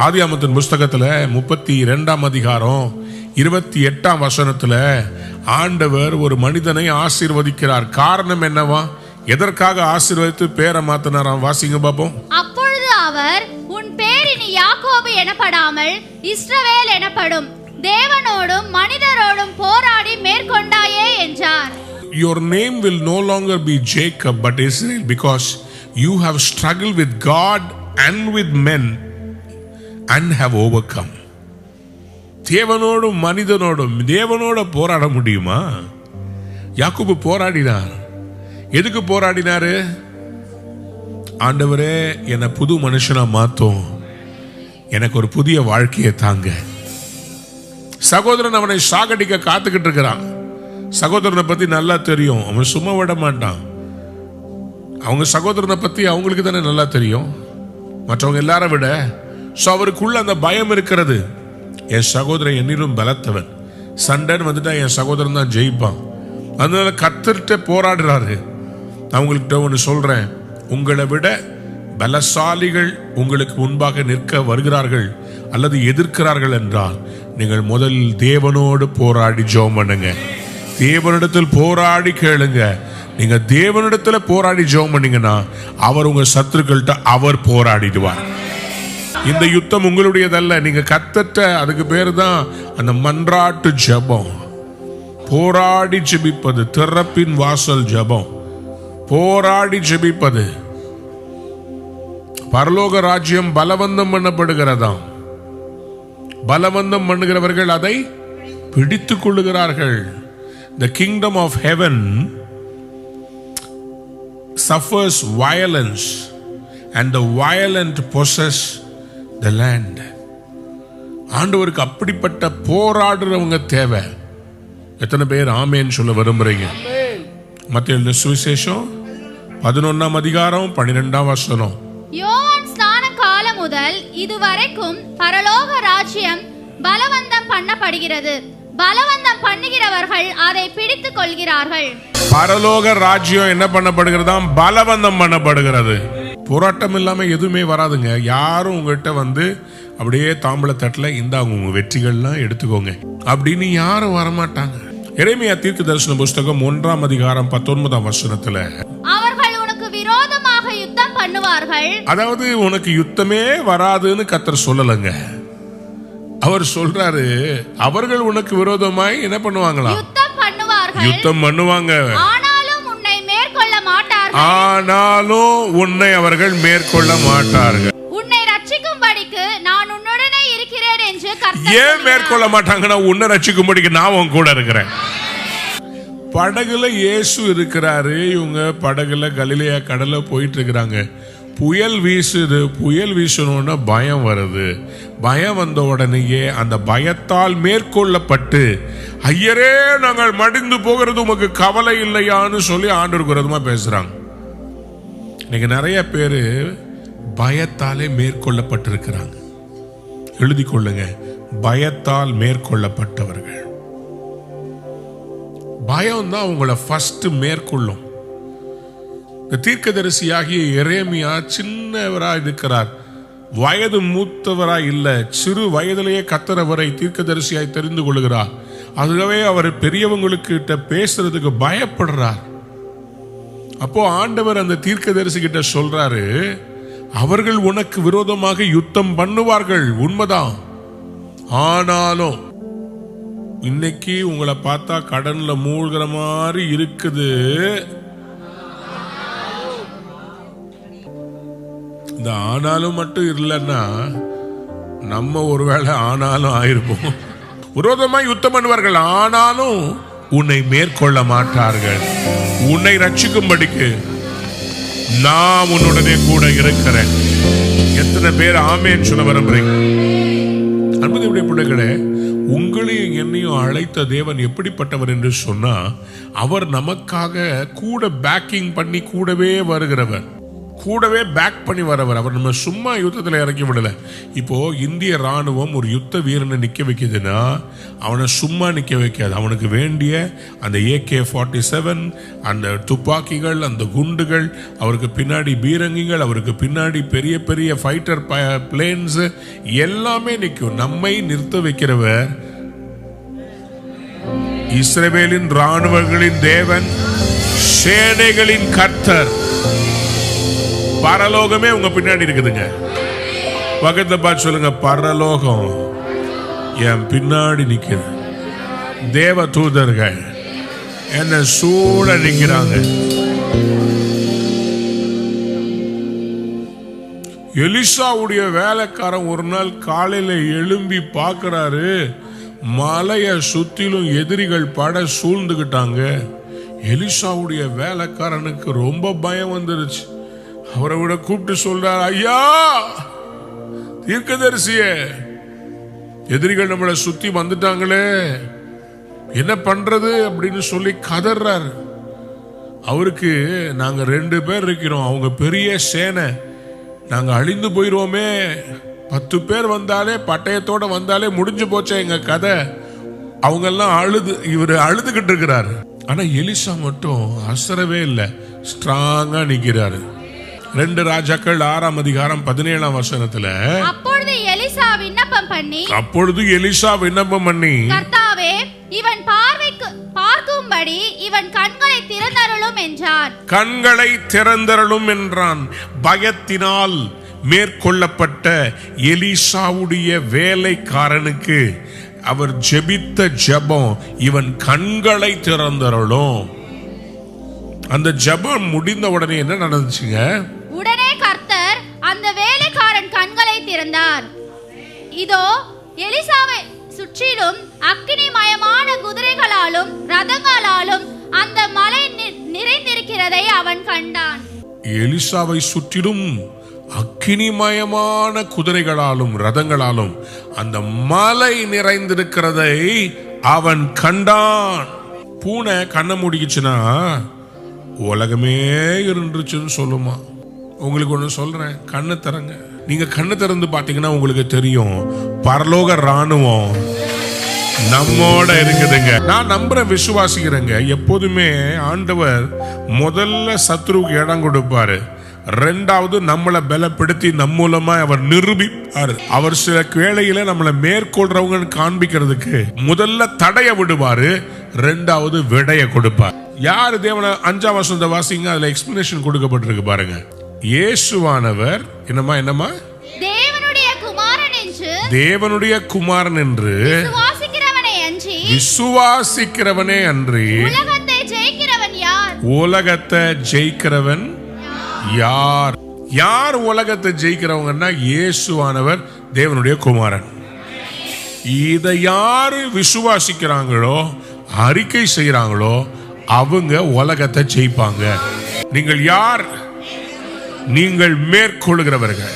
ஆதியாகமத்தின் புஸ்தகத்துல 32ஆம் அதிகாரம் 28ஆம் வசனத்துல ஆண்டவர் ஒரு மனிதனை ஆசீர்வதிக்கிறார். காரணம் என்னவா? எதற்காக ஆசீர்வதித்து பேரை மாத்தினாராம்? வாசிங்க பாப்போம். அப்பொழுது அவர், உன் பேர் இனி யாக்கோபு எனப்படாமல் இஸ்ரவேல் எனப்படும், தேவனோடும் மனிதரோடும் போராடி மேற்கொண்டாயே என்றார். Your name will no longer be Jacob but Israel, because you have struggled with God and with men and have overcome. தேவனோடும் மனிதனோடும் தேவனோட போராட முடியுமா? யாக்கோபு போராடினார். எதுக்கு போராடினாரு? ஆண்டவரே, என்னை புது மனுஷனா மாத்தும், எனக்கு ஒரு புதிய வாழ்க்கையை தாங்க. சகோதரன் அவனை சாகடிக்க காத்துக்கிட்டு இருக்கிறான். சகோதரனை பத்தி நல்லா தெரியும், அவன் சும்மா விட மாட்டான். அவங்க சகோதரனை பத்தி அவங்களுக்கு தானே நல்லா தெரியும், மற்றவங்க எல்லாரும் விட. அவருக்குள்ள அந்த பயம் இருக்கிறது. என் சகோதரன் என்னிலும் பலத்தவன், சண்டைன்னு வந்துட்டா என் சகோதரன் தான் ஜெயிப்பான். அதனால கர்த்தர்கிட்ட போராடுறாரு. அவங்கள்ட்ட ஒன்று சொல்றேன், உங்களை விட பலசாலிகள் உங்களுக்கு முன்பாக நிற்க வருகிறார்கள் அல்லது எதிர்க்கிறார்கள் என்றால் நீங்கள் முதல் தேவனோடு போராடி ஜெபம் பண்ணுங்க. தேவனிடத்தில் போராடி கேளுங்க. நீங்க தேவனிடத்துல போராடி ஜெபம் பண்ணீங்கன்னா அவர் உங்க சத்துருக்கள்கிட்ட அவர் போராடிடுவார். இந்த யுத்தம் உங்களுடையதல்ல, நீங்க கத்தட்ட. அதுக்கு பேரு தான் அந்த மன்றாட்டு ஜெபம். போராடி ஜெபிப்பது, திறப்பின் வாசல் ஜெபம். போராடி ஜெபிப்பது. பரலோக ராஜ்யம் பலவந்தம் பண்ணப்படுகிறதாம். பலவந்தம் பண்ணுகிறவர்கள் அதை பிடித்துக் கொள்ளுகிறார்கள். The kingdom of heaven suffers violence and the violent possess the land. ஆண்டவருக்கு அப்படிப்பட்ட போராடுறவங்க தேவை. எத்தனை பேர் ஆமேன்னு சொல்ல விரும்புறீங்க? மத்தேயு சுவிசேஷம் 11ஆம் அதிகாரம் 12ஆம் வசனம். யோவான் ஸ்நான காலம் முதல் இதுவரைக்கும் பரலோக ராஜ்யம் பலவந்தம் பண்ணப்படுகிறது, பலவந்தம் பண்ணுகிறவர்கள் அதை பிடித்துக் கொள்கிறார்கள். பரலோக ராஜ்யம் என்ன பண்ணப்படுகிறதாம்? பலவந்தம் பண்ணப்படுகிறது. போராட்டம் இல்லாம எதுவுமே வராதுங்க. யாரும் உங்ககிட்ட வந்து அப்படியே தாம்பள தட்டுல இந்தாங்க உங்க வெற்றிகள்லாம் எடுத்துக்கோங்க அப்படின்னு யாரும் வரமாட்டாங்க. எரேமியா தீர்க்கதரிசன புஸ்தகம் 1ஆம் அதிகாரம் 19ஆம் வசனத்துல, அவர்கள் உனக்கு விரோதமாக யுத்தம் பண்ணுவார்கள். அதாவது உனக்கு யுத்தமே வராதுன்னு கர்த்தர் சொல்லலங்க. அவர் சொல்றாரு, அவர்கள் உனக்கு விரோதமாய் என்ன பண்ணுவாங்களா? யுத்தம் பண்ணுவார்கள். யுத்தம் பண்ணுவாங்க. ஆனாலும் உன்னை மேற்கொள்ள மாட்டார்கள். ஆனாலும் உன்னை அவர்கள் மேற்கொள்ள மாட்டார்கள். உன்னை ரட்சிக்கும்படிக்கு நான் உன்னுடனே இருக்கிறேன் என்று கர்த்தர். ஏன் மேற்கொள்ள மாட்டாங்கன்னா, உன்னை ரட்சிக்கும்படிக்கு நான் உன் கூட இருக்கிறேன். படகுல இயேசு இருக்கிறாரு. இவங்க படகுல கலிலேயா கடல்ல போயிட்டு இருக்கிறாங்க. புயல் வீசுது. புயல் வீசணும்னா பயம் வருது. பயம் வந்த உடனேயே அந்த பயத்தால் மேற்கொள்ளப்பட்டு, ஐயரே நாங்கள் மடிந்து போகிறது உமக்கு கவலை இல்லையான்னு சொல்லி ஆண்டவருக்கு விரோதமா பேசுறாங்க. இன்னைக்கு நிறைய பேரு பயத்தாலே மேற்கொள்ளப்பட்டிருக்கிறாங்க. எழுதி கொள்ளுங்க, பயத்தால் மேற்கொள்ளப்பட்டவர்கள். பயம் தான் உங்களை ஃபர்ஸ்ட் மேற்கொள்ளும். தீர்க்கதரிசியாகிய எரேமியா சின்னவராய் இருக்கிறார், வயது மூத்தவராய் இல்ல. சிறு வயதிலேயே கர்த்தர் அவரை தீர்க்கதரிசியாய் தெரிந்து கொள்கிறார். அதுவே அவர் பெரியவங்களுக்கு பேசுறதுக்கு பயப்படுறார். அப்போ ஆண்டவர் அந்த தீர்க்கதரிசி கிட்ட சொல்றாரு, அவர்கள் உனக்கு விரோதமாக யுத்தம் பண்ணுவார்கள், உண்மைதான். ஆனாலும் இன்னைக்கு உங்களை பார்த்தா கடன்ல மூழ்கிற மாதிரி இருக்குது. இந்த ஆனாலும் மட்டும் இல்லைன்னா நம்ம ஒருவேளை ஆனாலும் ஆயிருப்போம். விரோதமாய் யுத்தம் பண்ணுவார்கள், ஆனாலும் உன்னை மேற்கொள்ள மாட்டார்கள். உன்னை ரட்சிக்கும்படிக்கு நான் உன்னுடனே கூட இருக்கிறேன். எத்தனை பேர் ஆமேன்னு சொல்ல விரும்புறீங்க? அன்புடைய பிள்ளைகளே, உங்களையும் என்னையும் அழைத்த தேவன் எப்படிப்பட்டவர் என்று சொன்னா, அவர் நமக்காக கூட பேக்கிங் பண்ணி கூடவே வருகிறவர், கூடவே பேக் பண்ணி வரவர். அவர் நம்ம சும்மா யுத்தத்தில் இறக்கி விடல. இப்போ இந்திய ராணுவம் ஒரு யுத்த வீரனை நிக்க வைக்குதுன்னா அவனை சும்மா நிக்க வைக்காது. அவனுக்கு வேண்டிய அந்த AK-47, அந்த துப்பாக்கிகள், அந்த குண்டுகள், அவருக்கு பின்னாடி பீரங்கிகள், அவருக்கு பின்னாடி பெரிய பெரிய ஃபைட்டர் பிளேன்ஸ் எல்லாமே நிற்கும். நம்மை நிறுத்த வைக்கிறவர் இஸ்ரவேலின் ராணுவங்களின் தேவன், சேனைகளின் கர்த்தர். பரலோகமே உங்க பின்னாடி இருக்குதுங்க. பக்கத்துல பார்த்து சொல்லுங்க, பரலோகம் என் பின்னாடி நிக்குது. தேவ தூதர்கள் என்ன சூழ நிக்கிறாங்க. எலிசாவுடைய வேலைக்காரன் ஒரு நாள் காலையில எழும்பி பார்க்கிறாரு, மலையை சுத்திலும் எதிரிகள் பட சூழ்ந்துகிட்டாங்க. எலிசாவுடைய வேலைக்காரனுக்கு ரொம்ப பயம் வந்துருச்சு. அவரை விட கூப்பிட்டு சொல்றார், ஐயா தீர்க்கதரிசியே, எதிரிகள் நம்மளை சுத்தி வந்துட்டாங்களே, என்ன பண்றது அப்படின்னு சொல்லி கதறாரு. அவருக்கு நாங்க 2 பேர் இருக்கிறோம், அவங்க பெரிய சேனை, நாங்க அழிந்து போயிடுவோமே, 10 பேர் வந்தாலே பட்டயத்தோட வந்தாலே முடிஞ்சு போச்சே எங்க கதை. அவங்க எல்லாம் இவர் அழுதுகிட்டு இருக்கிறாரு. ஆனா எலிசா மட்டும் அசரவே இல்லை, ஸ்ட்ராங்கா நிக்கிறாரு. 2 ராஜாக்கள் 6ஆம் அதிகாரம் 17ஆம் வசனத்துல, அப்பொழுது எலிசா விண்ணப்பம் பண்ணி கர்த்தாவே, இவன் பார்வைக்கு பார்க்கும்படி இவன் கண்களை திறந்தருளும் என்றான். கண்களை திறந்தருளும் என்றான். பயத்தினால் மேற்கொள்ளப்பட்ட எலிசாவுடைய வேலைக்காரனுக்கு அவர் ஜெபித்த ஜெபம், இவன் கண்களை திறந்தருளும். அந்த ஜெபம் முடிந்த உடனே என்ன நடந்துச்சுங்க? உடனே கர்த்தர் அந்த வேலைக்காரன் கண்களை திறந்தார். இதோ எலிசாவை சுற்றிலும் அக்கினிமயமான குதிரைகளாலும் ரதங்களாலும் அந்த மலை நிறைந்திருக்கிறதை அவன் கண்டான். எலிசாவை சுற்றிலும் அக்கினிமயமான குதிரைகளாலும் ரதங்களாலும் அந்த மலை நிறைந்திருக்கிறதை அவன் கண்டான். பூனை கண்ணை மூடிக்குச்சுன்னா உலகமே இருந்துச்சுன்னு சொல்லுமா? உங்களுக்கு ஒன்று சொல்றேன், கண்ணு திறங்க. நீங்க கண்ணு திறந்து பார்த்தீங்கன்னா உங்களுக்கு தெரியும், பரலோக ராணுவம் நம்மோட இருக்குதுங்க. நான் நம்புறேன், விசுவாசிக்கிறேங்க. எப்போதுமே ஆண்டவர் முதல்ல சத்ருவுக்கு இடம் கொடுப்பாரு, 2வது நம்மளை பலப்படுத்தி நம் மூலமா அவர் நிரூபிப்பார். அவர் சில வேளையில நம்மளை மேற்கொள்றவங்க காண்பிக்கிறதுக்கு முதல்ல தடைய விடுவாரு, 2வது விடைய கொடுப்பார். யாரு தேவனை? 5ஆம் வசனத்தை வாசிங்க, அதுல எக்ஸ்பிளனேஷன் கொடுக்கப்பட்டிருக்கு பாருங்க. இயேசுவானவர் என்னமா தேவனுடைய குமாரன் என்று விசுவாசிக்கிறவனே அன்றி உலகத்தை ஜெயிக்கிறவன் யார்? யார் உலகத்தை ஜெயிக்கிறவங்கன்னா இயேசுவானவர் தேவனுடைய குமாரன். இதை யாரு விசுவாசிக்கிறாங்களோ, அறிக்கை செய்யறாங்களோ, அவங்க உலகத்தை ஜெயிப்பாங்க. நீங்கள் யார்? நீங்கள் மேற்கொள்கிறவர்கள்.